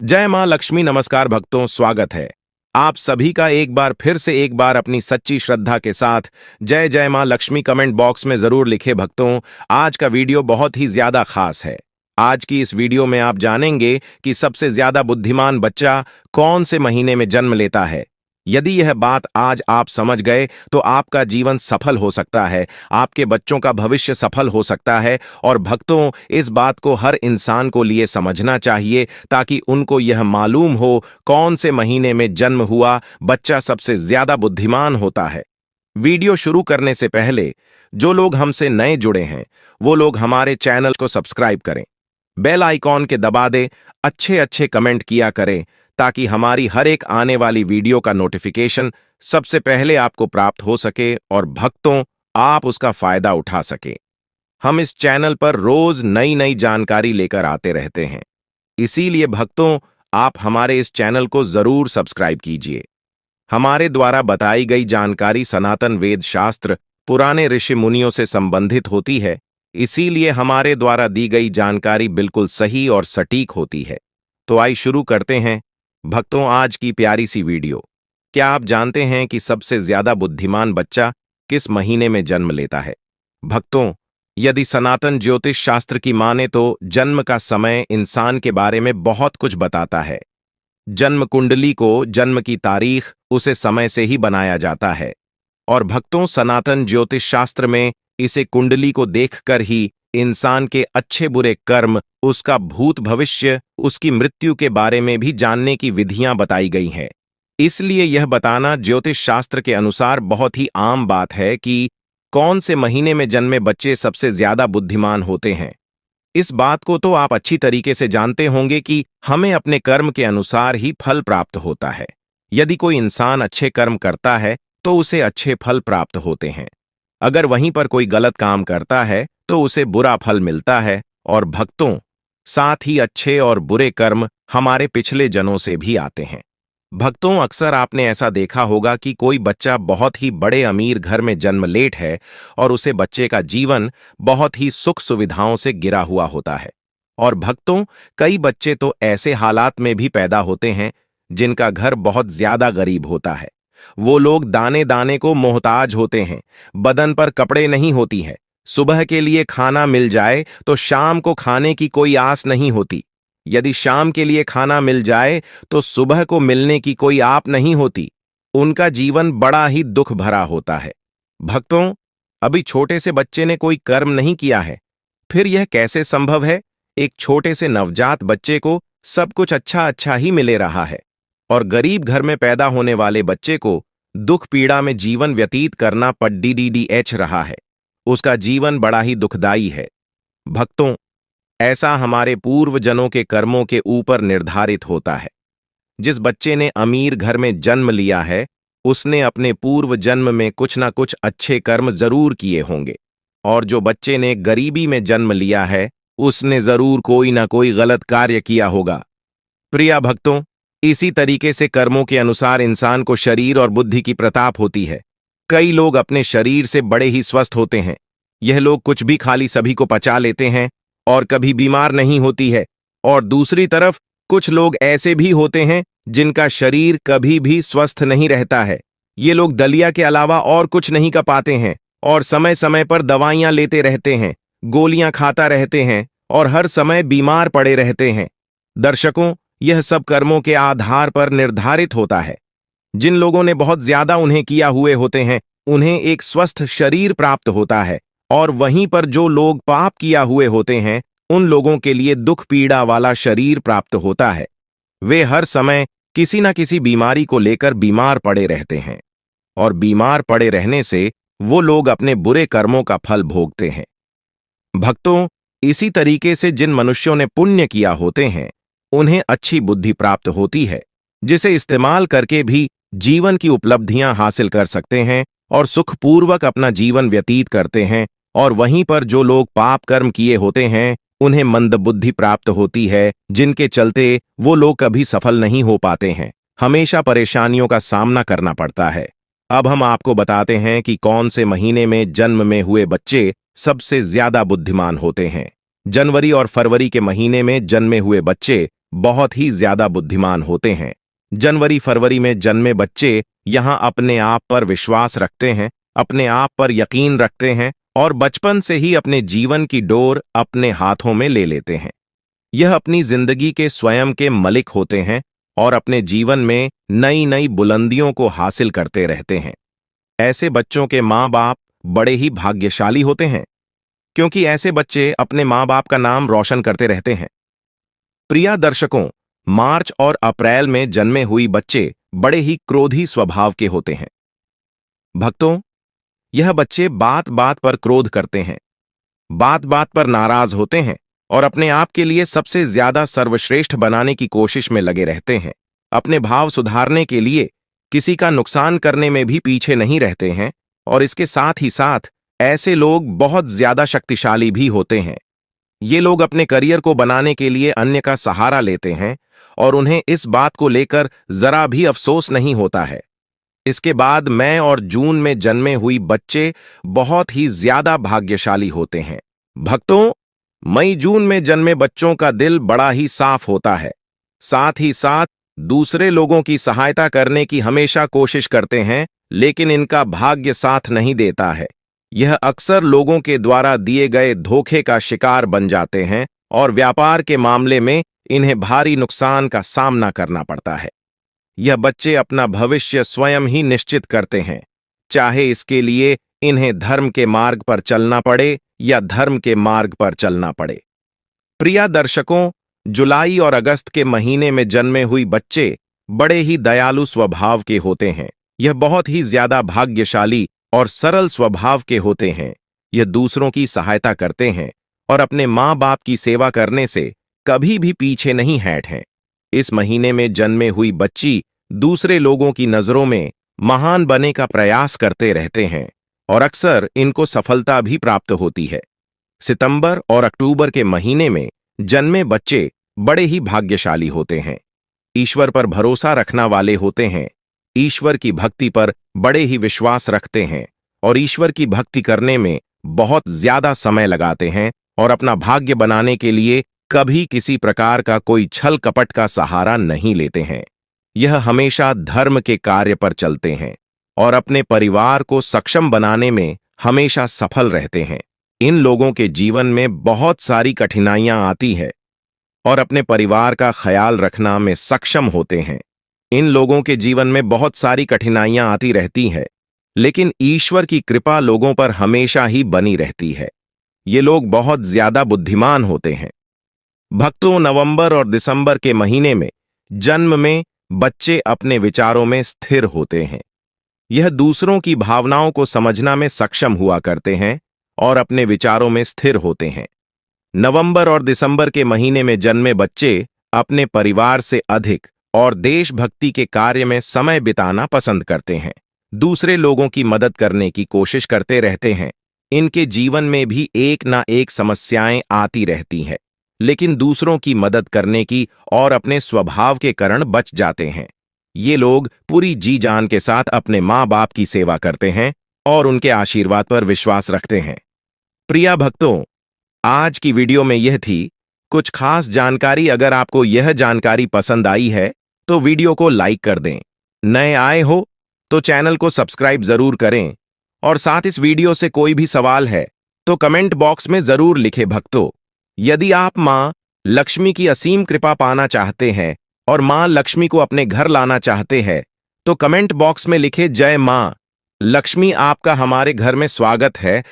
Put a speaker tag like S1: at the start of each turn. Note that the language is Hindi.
S1: जय मां लक्ष्मी। नमस्कार भक्तों, स्वागत है आप सभी का एक बार अपनी सच्ची श्रद्धा के साथ जय जय मां लक्ष्मी कमेंट बॉक्स में जरूर लिखे। भक्तों, आज का वीडियो बहुत ही ज्यादा खास है। आज की इस वीडियो में आप जानेंगे कि सबसे ज्यादा बुद्धिमान बच्चा कौन से महीने में जन्म लेता है। यदि यह बात आज आप समझ गए तो आपका जीवन सफल हो सकता है, आपके बच्चों का भविष्य सफल हो सकता है। और भक्तों, इस बात को हर इंसान को लिए समझना चाहिए ताकि उनको यह मालूम हो कौन से महीने में जन्म हुआ बच्चा सबसे ज्यादा बुद्धिमान होता है। वीडियो शुरू करने से पहले जो लोग हमसे नए जुड़े हैं वो लोग हमारे चैनल को सब्सक्राइब करें, बेल आइकॉन के दबा दें, अच्छे अच्छे कमेंट किया करें ताकि हमारी हर एक आने वाली वीडियो का नोटिफिकेशन सबसे पहले आपको प्राप्त हो सके और भक्तों आप उसका फायदा उठा सके। हम इस चैनल पर रोज नई नई जानकारी लेकर आते रहते हैं, इसीलिए भक्तों आप हमारे इस चैनल को जरूर सब्सक्राइब कीजिए। हमारे द्वारा बताई गई जानकारी सनातन वेद शास्त्र पुराने ऋषि मुनियों से संबंधित होती है, इसीलिए हमारे द्वारा दी गई जानकारी बिल्कुल सही और सटीक होती है। तो आइए शुरू करते हैं भक्तों आज की प्यारी सी वीडियो। क्या आप जानते हैं कि सबसे ज्यादा बुद्धिमान बच्चा किस महीने में जन्म लेता है? भक्तों, यदि सनातन ज्योतिष शास्त्र की माने तो जन्म का समय इंसान के बारे में बहुत कुछ बताता है। जन्म कुंडली को जन्म की तारीख उसे समय से ही बनाया जाता है और भक्तों सनातन ज्योतिष शास्त्र में इसे कुंडली को देखकर ही इंसान के अच्छे बुरे कर्म, उसका भूत भविष्य, उसकी मृत्यु के बारे में भी जानने की विधियां बताई गई हैं। इसलिए यह बताना ज्योतिष शास्त्र के अनुसार बहुत ही आम बात है कि कौन से महीने में जन्मे बच्चे सबसे ज्यादा बुद्धिमान होते हैं। इस बात को तो आप अच्छी तरीके से जानते होंगे कि हमें अपने कर्म के अनुसार ही फल प्राप्त होता है। यदि कोई इंसान अच्छे कर्म करता है तो उसे अच्छे फल प्राप्त होते हैं, अगर वहीं पर कोई गलत काम करता है तो उसे बुरा फल मिलता है। और भक्तों, साथ ही अच्छे और बुरे कर्म हमारे पिछले जन्मों से भी आते हैं। भक्तों, अक्सर आपने ऐसा देखा होगा कि कोई बच्चा बहुत ही बड़े अमीर घर में जन्म लेट है और उसे बच्चे का जीवन बहुत ही सुख सुविधाओं से घिरा हुआ होता है। और भक्तों, कई बच्चे तो ऐसे हालात में भी पैदा होते हैं जिनका घर बहुत ज्यादा गरीब होता है। वो लोग दाने दाने को मोहताज होते हैं, बदन पर कपड़े नहीं होती है, सुबह के लिए खाना मिल जाए तो शाम को खाने की कोई आस नहीं होती, यदि शाम के लिए खाना मिल जाए तो सुबह को मिलने की कोई आप नहीं होती। उनका जीवन बड़ा ही दुख भरा होता है। भक्तों, अभी छोटे से बच्चे ने कोई कर्म नहीं किया है, फिर यह कैसे संभव है? एक छोटे से नवजात बच्चे को सब कुछ अच्छा अच्छा ही मिले रहा है और गरीब घर में पैदा होने वाले बच्चे को दुख पीड़ा में जीवन व्यतीत करना पड़DDDH रहा है। उसका जीवन बड़ा ही दुखदाई है। भक्तों, ऐसा हमारे पूर्वजनों के कर्मों के ऊपर निर्धारित होता है। जिस बच्चे ने अमीर घर में जन्म लिया है उसने अपने पूर्व जन्म में कुछ ना कुछ अच्छे कर्म जरूर किए होंगे, और जो बच्चे ने गरीबी में जन्म लिया है उसने जरूर कोई ना कोई गलत कार्य किया होगा। प्रिय भक्तों, इसी तरीके से कर्मों के अनुसार इंसान को शरीर और बुद्धि की प्रताप होती है। कई लोग अपने शरीर से बड़े ही स्वस्थ होते हैं, यह लोग कुछ भी खाली सभी को पचा लेते हैं और कभी बीमार नहीं होती है। और दूसरी तरफ कुछ लोग ऐसे भी होते हैं जिनका शरीर कभी भी स्वस्थ नहीं रहता है। ये लोग दलिया के अलावा और कुछ नहीं कर पाते हैं और समय समय पर दवाइयां लेते रहते हैं, गोलियां खाता रहते हैं और हर समय बीमार पड़े रहते हैं। दर्शकों, यह सब कर्मों के आधार पर निर्धारित होता है। जिन लोगों ने बहुत ज्यादा उन्हें किया हुए होते हैं उन्हें एक स्वस्थ शरीर प्राप्त होता है, और वहीं पर जो लोग पाप किया हुए होते हैं उन लोगों के लिए दुख पीड़ा वाला शरीर प्राप्त होता है। वे हर समय किसी न किसी बीमारी को लेकर बीमार पड़े रहते हैं और बीमार पड़े रहने से वो लोग अपने बुरे कर्मों का फल भोगते हैं। भक्तों, इसी तरीके से जिन मनुष्यों ने पुण्य किया होते हैं उन्हें अच्छी बुद्धि प्राप्त होती है, जिसे इस्तेमाल करके भी जीवन की उपलब्धियां हासिल कर सकते हैं और सुखपूर्वक अपना जीवन व्यतीत करते हैं। और वहीं पर जो लोग पाप कर्म किए होते हैं उन्हें मंदबुद्धि प्राप्त होती है, जिनके चलते वो लोग कभी सफल नहीं हो पाते हैं, हमेशा परेशानियों का सामना करना पड़ता है। अब हम आपको बताते हैं कि कौन से महीने में जन्म में हुए बच्चे सबसे ज्यादा बुद्धिमान होते हैं। जनवरी और फरवरी के महीने में जन्मे हुए बच्चे बहुत ही ज्यादा बुद्धिमान होते हैं। जनवरी फरवरी में जन्मे बच्चे यहाँ अपने आप पर विश्वास रखते हैं, अपने आप पर यकीन रखते हैं और बचपन से ही अपने जीवन की डोर अपने हाथों में ले लेते हैं। यह अपनी जिंदगी के स्वयं के मलिक होते हैं और अपने जीवन में नई नई बुलंदियों को हासिल करते रहते हैं। ऐसे बच्चों के माँ बाप बड़े ही भाग्यशाली होते हैं, क्योंकि ऐसे बच्चे अपने माँ बाप का नाम रोशन करते रहते हैं। प्रिय दर्शकों, मार्च और अप्रैल में जन्मे हुई बच्चे बड़े ही क्रोधी स्वभाव के होते हैं। भक्तों, यह बच्चे बात बात पर क्रोध करते हैं, बात बात पर नाराज होते हैं और अपने आप के लिए सबसे ज्यादा सर्वश्रेष्ठ बनाने की कोशिश में लगे रहते हैं। अपने भाव सुधारने के लिए किसी का नुकसान करने में भी पीछे नहीं रहते हैं और इसके साथ ही साथ ऐसे लोग बहुत ज्यादा शक्तिशाली भी होते हैं। ये लोग अपने करियर को बनाने के लिए अन्य का सहारा लेते हैं और उन्हें इस बात को लेकर जरा भी अफसोस नहीं होता है। इसके बाद मई और जून में जन्मे हुई बच्चे बहुत ही ज्यादा भाग्यशाली होते हैं। भक्तों, मई जून में जन्मे बच्चों का दिल बड़ा ही साफ होता है, साथ ही साथ दूसरे लोगों की सहायता करने की हमेशा कोशिश करते हैं, लेकिन इनका भाग्य साथ नहीं देता है। यह अक्सर लोगों के द्वारा दिए गए धोखे का शिकार बन जाते हैं और व्यापार के मामले में इन्हें भारी नुकसान का सामना करना पड़ता है। यह बच्चे अपना भविष्य स्वयं ही निश्चित करते हैं, चाहे इसके लिए इन्हें धर्म के मार्ग पर चलना पड़े या धर्म के मार्ग पर चलना पड़े। प्रिय दर्शकों, जुलाई और अगस्त के महीने में जन्मे हुई बच्चे बड़े ही दयालु स्वभाव के होते हैं। यह बहुत ही ज्यादा भाग्यशाली और सरल स्वभाव के होते हैं। यह दूसरों की सहायता करते हैं और अपने माँ बाप की सेवा करने से कभी भी पीछे नहीं हट हैं। इस महीने में जन्मे हुई बच्ची दूसरे लोगों की नजरों में महान बनने का प्रयास करते रहते हैं और अक्सर इनको सफलता भी प्राप्त होती है। सितंबर और अक्टूबर के महीने में जन्मे बच्चे बड़े ही भाग्यशाली होते हैं। ईश्वर पर भरोसा रखना वाले होते हैं, ईश्वर की भक्ति पर बड़े ही विश्वास रखते हैं और ईश्वर की भक्ति करने में बहुत ज्यादा समय लगाते हैं और अपना भाग्य बनाने के लिए कभी किसी प्रकार का कोई छल कपट का सहारा नहीं लेते हैं। यह हमेशा धर्म के कार्य पर चलते हैं और अपने परिवार को सक्षम बनाने में हमेशा सफल रहते हैं। इन लोगों के जीवन में बहुत सारी कठिनाइयां आती है और अपने परिवार का ख्याल रखना में सक्षम होते हैं। इन लोगों के जीवन में बहुत सारी कठिनाइयां आती रहती है, लेकिन ईश्वर की कृपा लोगों पर हमेशा ही बनी रहती है। ये लोग बहुत ज्यादा बुद्धिमान होते हैं। भक्तों, नवंबर और दिसंबर के महीने में जन्म में बच्चे अपने विचारों में स्थिर होते हैं। यह दूसरों की भावनाओं को समझना में सक्षम हुआ करते हैं और अपने विचारों में स्थिर होते हैं। नवंबर और दिसंबर के महीने में जन्मे बच्चे अपने परिवार से अधिक और देशभक्ति के कार्य में समय बिताना पसंद करते हैं। दूसरे लोगों की मदद करने की कोशिश करते रहते हैं। इनके जीवन में भी एक ना एक समस्याएं आती रहती हैं, लेकिन दूसरों की मदद करने की और अपने स्वभाव के कारण बच जाते हैं। ये लोग पूरी जी जान के साथ अपने माँ बाप की सेवा करते हैं और उनके आशीर्वाद पर विश्वास रखते हैं। प्रिय भक्तों, आज की वीडियो में यह थी कुछ खास जानकारी। अगर आपको यह जानकारी पसंद आई है तो वीडियो को लाइक कर दें। नए आए हो तो चैनल को सब्सक्राइब जरूर करें और साथ इस वीडियो से कोई भी सवाल है तो कमेंट बॉक्स में जरूर लिखें। भक्तों, यदि आप मां लक्ष्मी की असीम कृपा पाना चाहते हैं और मां लक्ष्मी को अपने घर लाना चाहते हैं तो कमेंट बॉक्स में लिखे जय मां लक्ष्मी। आपका हमारे घर में स्वागत है